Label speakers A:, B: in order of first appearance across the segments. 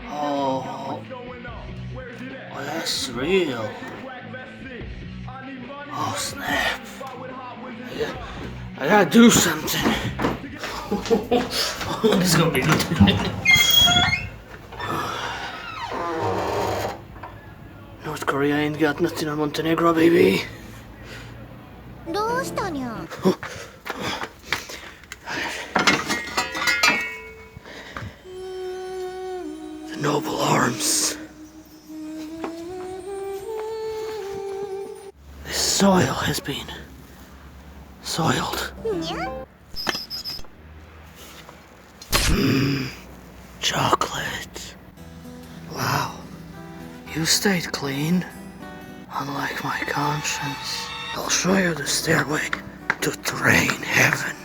A: Oh, oh, that's real. Oh snap. I gotta do something. This is gonna be good. North Korea ain't got nothing on Montenegro, baby.
B: どうしたにゃ
A: The noble arms. This soil has been soiled.
B: にゃ
A: Chocolate. Wow. You stayed clean. Unlike my conscience. I'll show you the stairway to train heaven.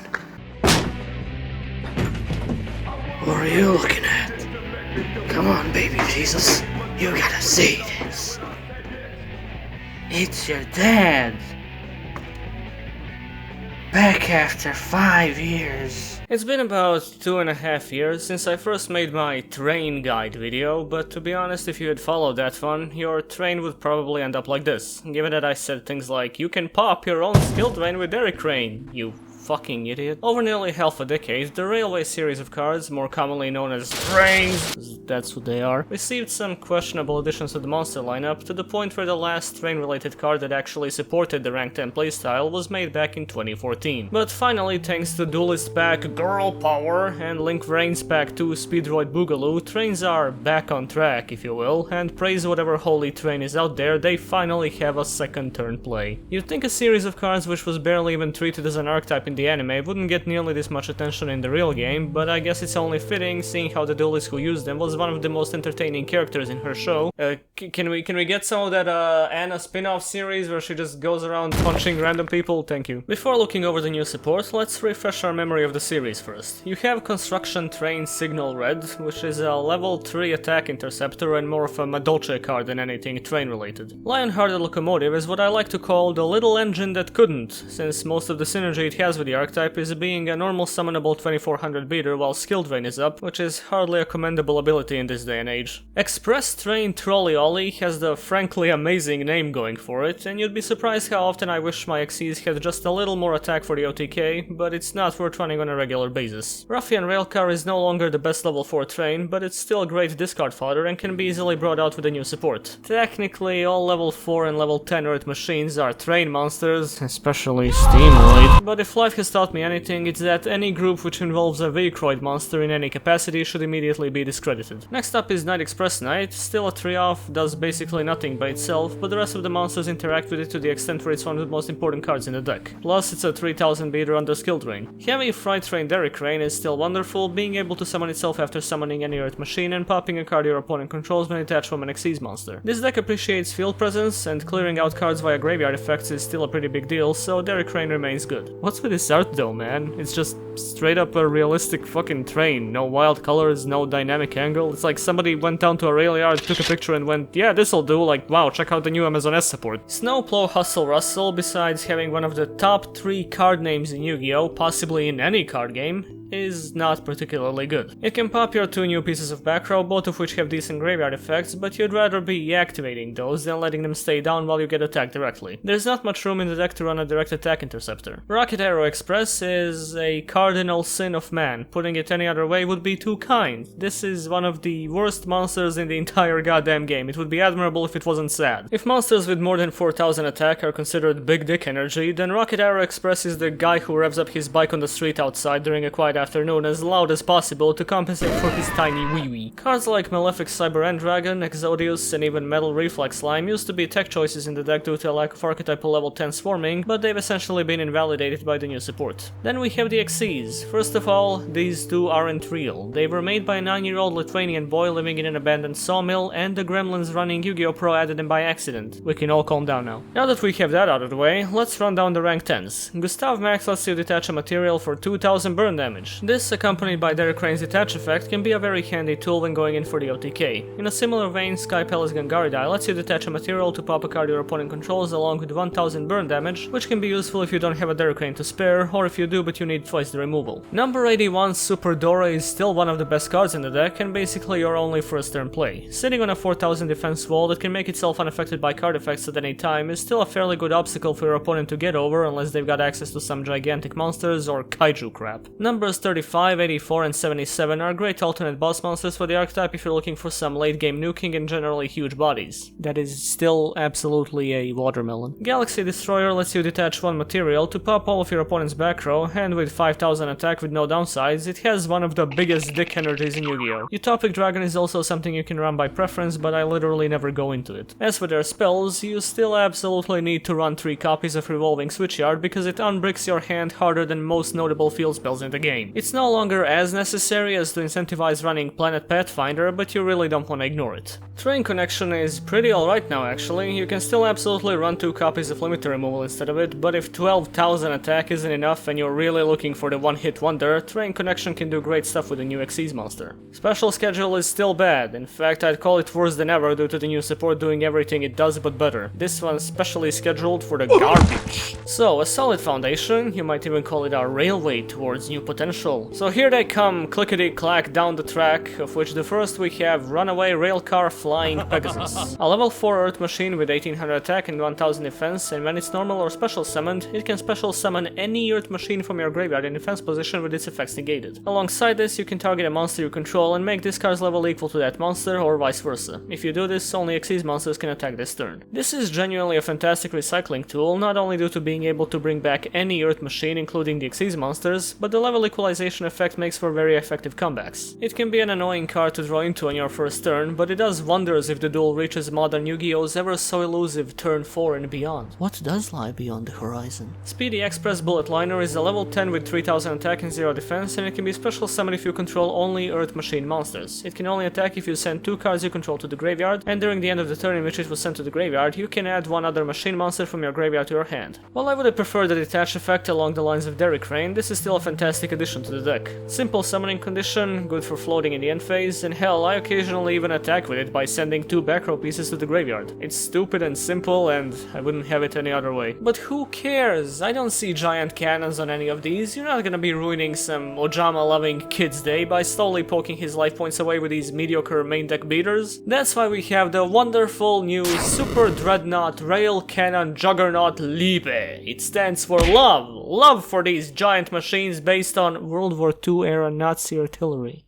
A: What are you looking at? Come on, baby Jesus. You gotta see this. It's your dad. Back after 5 years. It's been about 2.5 years since I first made my train guide video, but to be honest, if you had followed that one, your train would probably end up like this, given that I said things like, you can pop your own skill train with Derek Crane, you fucking idiot. Over nearly half a decade, the Railway series of cards, more commonly known as trains, that's what they are, received some questionable additions to the monster lineup, to the point where the last train-related card that actually supported the rank 10 playstyle was made back in 2014. But finally, thanks to Duelist Pack Girl Power and Link Reigns Pack 2 Speedroid Boogaloo, trains are back on track, if you will, and praise whatever holy train is out there, they finally have a second turn play. You'd think a series of cards which was barely even treated as an archetype in the anime wouldn't get nearly this much attention in the real game, but I guess it's only fitting, seeing how the duelist who used them was one of the most entertaining characters in her show. Can we get some of that Anna spin-off series where she just goes around punching random people? Thank you. Before looking over the new support, let's refresh our memory of the series first. You have Construction Train Signal Red, which is a level 3 attack interceptor and more of a Madolce card than anything train related. Lionhearted Locomotive is what I like to call the little engine that couldn't, since most of the synergy it has with the archetype is being a normal summonable 2400 beater while skill drain is up, which is hardly a commendable ability in this day and age. Express Train Trolley Ollie has the frankly amazing name going for it, and you'd be surprised how often I wish my XCs had just a little more attack for the OTK, but it's not worth running on a regular basis. Ruffian Railcar is no longer the best level 4 train, but it's still great discard fodder and can be easily brought out with the new support. Technically, all level 4 and level 10 Earth machines are train monsters, especially Steamoid, but if life has taught me anything, it's that any group which involves a Vehicroid monster in any capacity should immediately be discredited. Next up is Night Express Knight, still a 3-off, does basically nothing by itself, but the rest of the monsters interact with it to the extent where it's one of the most important cards in the deck. Plus, it's a 3000 beater under skill drain. Heavy Freight Train Derek Crane is still wonderful, being able to summon itself after summoning any Earth machine and popping a card your opponent controls when attached from an Xyz monster. This deck appreciates field presence, and clearing out cards via graveyard effects is still a pretty big deal, so Derek Crane remains good. What's with this art though, man? It's just straight up a realistic fucking train. No wild colors, no dynamic angle. It's like somebody went down to a rail yard, took a picture and went, yeah, this'll do, like, wow, check out the new Amazon S support. Snowplow Hustle Russell, besides having one of the top 3 card names in Yu-Gi-Oh!, possibly in any card game, is not particularly good. It can pop your 2 new pieces of back row, both of which have decent graveyard effects, but you'd rather be activating those than letting them stay down while you get attacked directly. There's not much room in the deck to run a direct attack interceptor. Rocket Arrow Express is a cardinal sin of man. Putting it any other way would be too kind. This is one of the worst monsters in the entire goddamn game. It would be admirable if it wasn't sad. If monsters with more than 4000 attack are considered big dick energy, then Rocket Arrow Express is the guy who revs up his bike on the street outside during a quiet afternoon as loud as possible to compensate for his tiny wee-wee. Cards like Malefic Cyber End Dragon, Exodius, and even Metal Reflex Slime used to be tech choices in the deck due to a lack of archetypal level 10 swarming, but they've essentially been invalidated by the new support. Then we have the XCs. First of all, these two aren't real. They were made by a 9-year-old Lithuanian boy living in an abandoned sawmill, and the gremlins running Yu-Gi-Oh! Pro added them by accident. We can all calm down now. Now that we have that out of the way, let's run down the rank 10s. Gustav Max lets you detach a material for 2000 burn damage. damage. This, accompanied by Derek Crane's detach effect, can be a very handy tool when going in for the OTK. In a similar vein, Sky Palace Gangarida lets you detach a material to pop a card your opponent controls along with 1000 burn damage, which can be useful if you don't have a Derek Crane to spare, or if you do but you need twice the removal. Number 81 Super Dora is still one of the best cards in the deck and basically your only first turn play. Sitting on a 4000 defense wall that can make itself unaffected by card effects at any time is still a fairly good obstacle for your opponent to get over unless they've got access to some gigantic monsters or kaiju crap. Numbers 35, 84 and 77 are great alternate boss monsters for the archetype if you're looking for some late game nuking and generally huge bodies. That is still absolutely a watermelon. Galaxy Destroyer lets you detach one material to pop all of your opponent's back row, and with 5000 attack with no downsides, it has one of the biggest dick energies in Yu-Gi-Oh! Utopic Dragon is also something you can run by preference, but I literally never go into it. As for their spells, you still absolutely need to run 3 copies of Revolving Switchyard because it unbricks your hand harder than most notable field spells in the game. It's no longer as necessary as to incentivize running Planet Pathfinder, but you really don't want to ignore it. Train Connection is pretty alright now actually. You can still absolutely run 2 copies of Limiter Removal instead of it, but if 12,000 attack isn't enough and you're really looking for the one-hit wonder, Train Connection can do great stuff with the new Xyz monster. Special Schedule is still bad. In fact, I'd call it worse than ever due to the new support doing everything it does but better. This one's specially scheduled for the garbage. So, a solid foundation, you might even call it a railway towards new potential. So here they come, clickety-clack down the track, of which the first we have Runaway Railcar Flying Pegasus. A level 4 Earth machine with 1800 attack and 1000 defense, and when it's normal or special summoned, it can special summon any Earth machine from your graveyard in defense position with its effects negated. Alongside this, you can target a monster you control and make this card's level equal to that monster, or vice versa. If you do this, only Xyz monsters can attack this turn. This is genuinely a fantastic recycling tool, not only due to being able to bring back any Earth machine, including the Xyz monsters, but the level equalization effect makes for very effective comebacks. It can be an annoying card to draw into on your first turn, but it does wonders if the duel reaches modern Yu-Gi-Oh's ever so elusive turn 4 and beyond. What does lie beyond the horizon? Speedy Express Bullet Liner is a level 10 with 3000 attack and 0 defense, and it can be special summoned if you control only Earth machine monsters. It can only attack if you send 2 cards you control to the graveyard, and during the end of the turn in which it was sent to the graveyard, you can add one other machine monster from your graveyard to your hand. While I would have preferred the detach effect along the lines of Derek Crane, this is still a fantastic addition to the deck. Simple summoning condition, good for floating in the end phase, and hell, I occasionally even attack with it by sending 2 back row pieces to the graveyard. It's stupid and simple, and I wouldn't have it any other way. But who cares? I don't see giant cannons on any of these. You're not gonna be ruining some Ojama-loving kid's day by slowly poking his life points away with these mediocre main deck beaters. That's why we have the wonderful new Super Dreadnought Rail Cannon Juggernaut Liebe. It stands for love. Love for these giant machines based on World War II era Nazi artillery.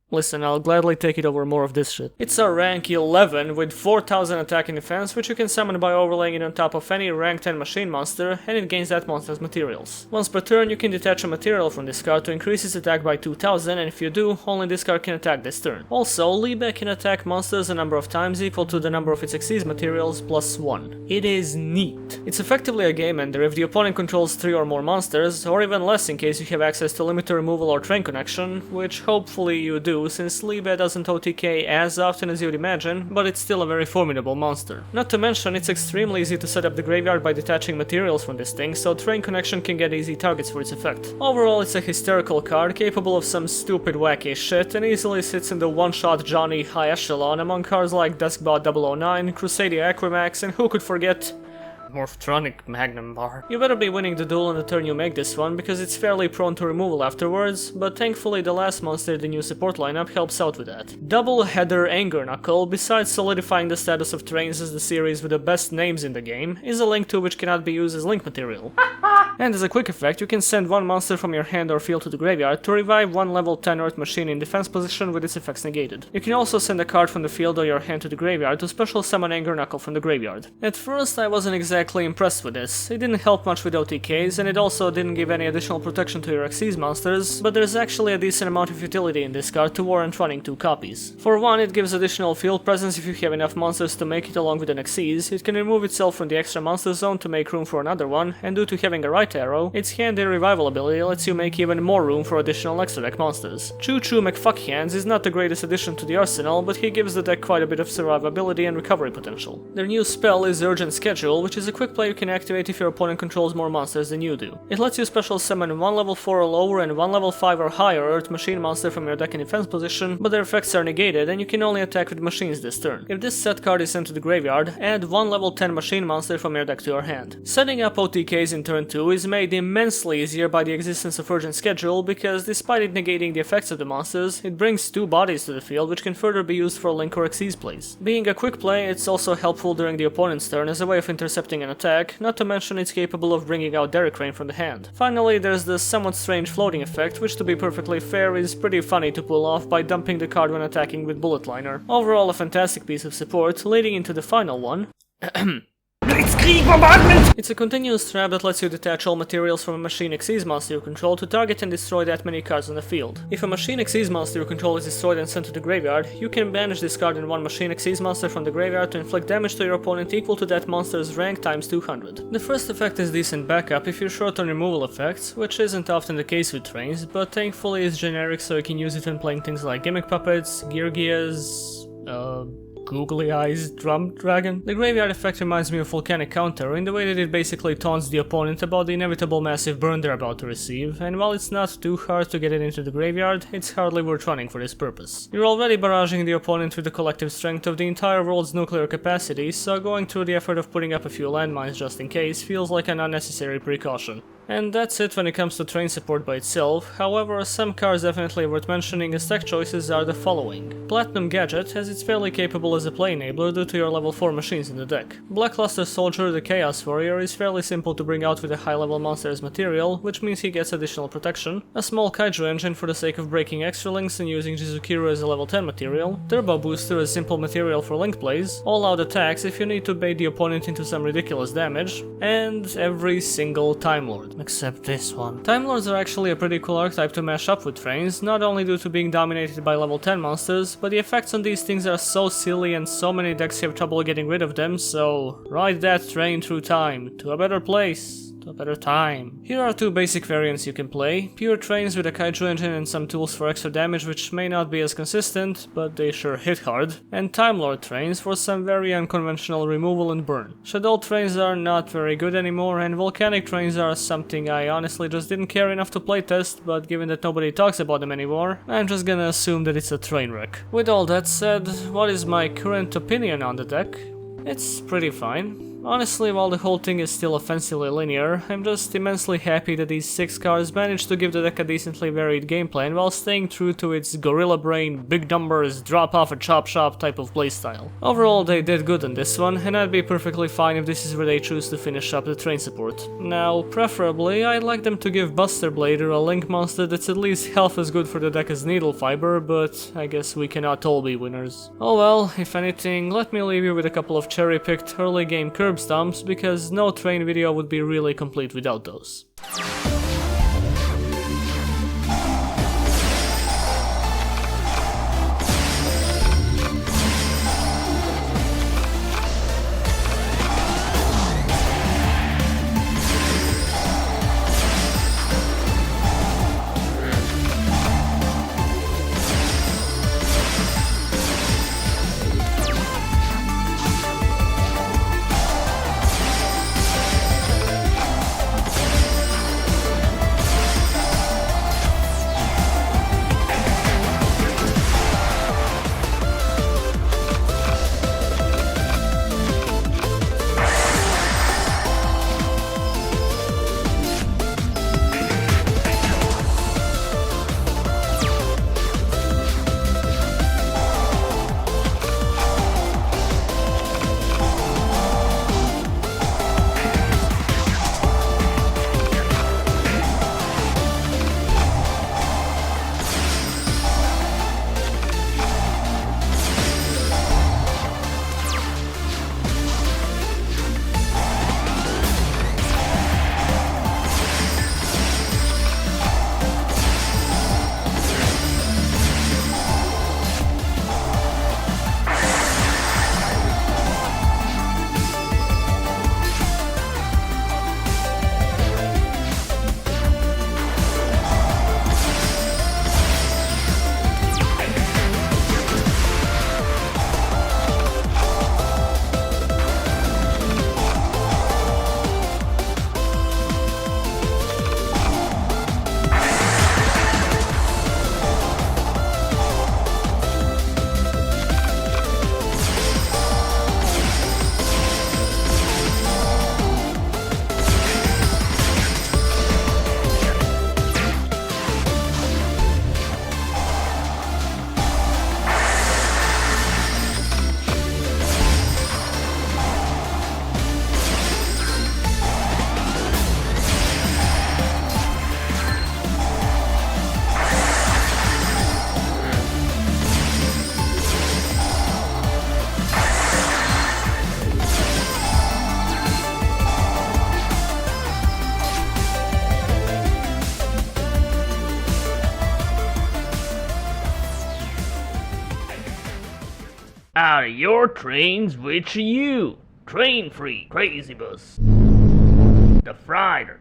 A: Listen, I'll gladly take it over more of this shit. It's a rank 11 with 4000 attack and defense, which you can summon by overlaying it on top of any rank 10 machine monster, and it gains that monster's materials. Once per turn, you can detach a material from this card to increase its attack by 2000, and if you do, only this card can attack this turn. Also, Liebe can attack monsters a number of times equal to the number of its Xyz materials plus 1. It is neat. It's effectively a game ender if the opponent controls 3 or more monsters, or even less in case you have access to limiter removal or train connection, which hopefully you do, since Liebe doesn't OTK as often as you'd imagine, but it's still a very formidable monster. Not to mention, it's extremely easy to set up the graveyard by detaching materials from this thing, so train connection can get easy targets for its effect. Overall, it's a hysterical card, capable of some stupid wacky shit, and easily sits in the one-shot Johnny high echelon among cards like Duskbot 009, Crusadia Equimax, and who could forget Morphtronic Magnum Bar. You better be winning the duel on the turn you make this one, because it's fairly prone to removal afterwards, but thankfully the last monster in the new support lineup helps out with that. Double Header Anger Knuckle, besides solidifying the status of trains as the series with the best names in the game, is a link to which cannot be used as link material. And as a quick effect, you can send one monster from your hand or field to the graveyard to revive one level 10 Earth machine in defense position with its effects negated. You can also send a card from the field or your hand to the graveyard to special summon Anger Knuckle from the graveyard. At first I wasn't exactly impressed with this. It didn't help much with OTKs, and it also didn't give any additional protection to your Xyz monsters, but there's actually a decent amount of utility in this card to warrant running 2 copies. For one, it gives additional field presence if you have enough monsters to make it along with an Xyz. It can remove itself from the extra monster zone to make room for another one, and due to having a right right arrow, its handy revival ability lets you make even more room for additional extra deck monsters. Choo Choo McFuckhands is not the greatest addition to the arsenal, but he gives the deck quite a bit of survivability and recovery potential. Their new spell is Urgent Schedule, which is a quick play you can activate if your opponent controls more monsters than you do. It lets you special summon 1 level 4 or lower and 1 level 5 or higher Earth machine monster from your deck in defense position, but their effects are negated and you can only attack with machines this turn. If this set card is sent to the graveyard, add 1 level 10 machine monster from your deck to your hand. Setting up OTKs in turn 2 is made immensely easier by the existence of Urgent Schedule, because despite it negating the effects of the monsters, it brings 2 bodies to the field which can further be used for Link or Xyz plays. Being a quick play, it's also helpful during the opponent's turn as a way of intercepting an attack, not to mention it's capable of bringing out Derek Rain from the hand. Finally, there's the somewhat strange floating effect, which to be perfectly fair is pretty funny to pull off by dumping the card when attacking with Bullet Liner. Overall a fantastic piece of support, leading into the final one. It's a continuous trap that lets you detach all materials from a Machine Xyz monster you control to target and destroy that many cards on the field. If a Machine Xyz monster you control is destroyed and sent to the graveyard, you can banish this card and 1 Machine Xyz monster from the graveyard to inflict damage to your opponent equal to that monster's rank times 200. The first effect is decent backup if you're short on removal effects, which isn't often the case with trains, but thankfully it's generic so you can use it when playing things like Gimmick Puppets, Gear Gears, Googly Eyes Drum Dragon. The graveyard effect reminds me of Volcanic Counter in the way that it basically taunts the opponent about the inevitable massive burn they're about to receive, and while it's not too hard to get it into the graveyard, it's hardly worth running for this purpose. You're already barraging the opponent with the collective strength of the entire world's nuclear capacity, so going through the effort of putting up a few landmines just in case feels like an unnecessary precaution. And that's it when it comes to train support by itself. However, some cards definitely worth mentioning as tech choices are the following. Platinum Gadget, as it's fairly capable as a play enabler due to your level 4 machines in the deck. Blackluster Soldier, the Chaos Warrior, is fairly simple to bring out with a high level monster as material, which means he gets additional protection. A small Kaiju engine for the sake of breaking extra links and using Jizukiru as a level 10 material. Turbo Booster as simple material for link plays. All out attacks if you need to bait the opponent into some ridiculous damage. And every single Time Lord. Except this one. Time Lords are actually a pretty cool archetype to mash up with trains, not only due to being dominated by level 10 monsters, but the effects on these things are so silly and so many decks have trouble getting rid of them, so ride that train through time, to a better place. A better time. Here are 2 basic variants you can play, pure trains with a Kaiju engine and some tools for extra damage which may not be as consistent, but they sure hit hard, and Time Lord trains for some very unconventional removal and burn. Shadow trains are not very good anymore, and Volcanic trains are something I honestly just didn't care enough to playtest, but given that nobody talks about them anymore, I'm just gonna assume that it's a train wreck. With all that said, what is my current opinion on the deck? It's pretty fine. Honestly, while the whole thing is still offensively linear, I'm just immensely happy that these 6 cards managed to give the deck a decently varied game plan while staying true to its Gorilla Brain, big numbers, drop off a chop shop type of playstyle. Overall, they did good on this one, and I'd be perfectly fine if this is where they choose to finish up the train support. Now, preferably, I'd like them to give Buster Blader a link monster that's at least half as good for the deck as Needle Fiber, but I guess we cannot all be winners. Oh well, if anything, let me leave you with a couple of cherry-picked early game curb stomps, because no train video would be really complete without those. Out of your trains, which are you? Train free, crazy bus. The Frider.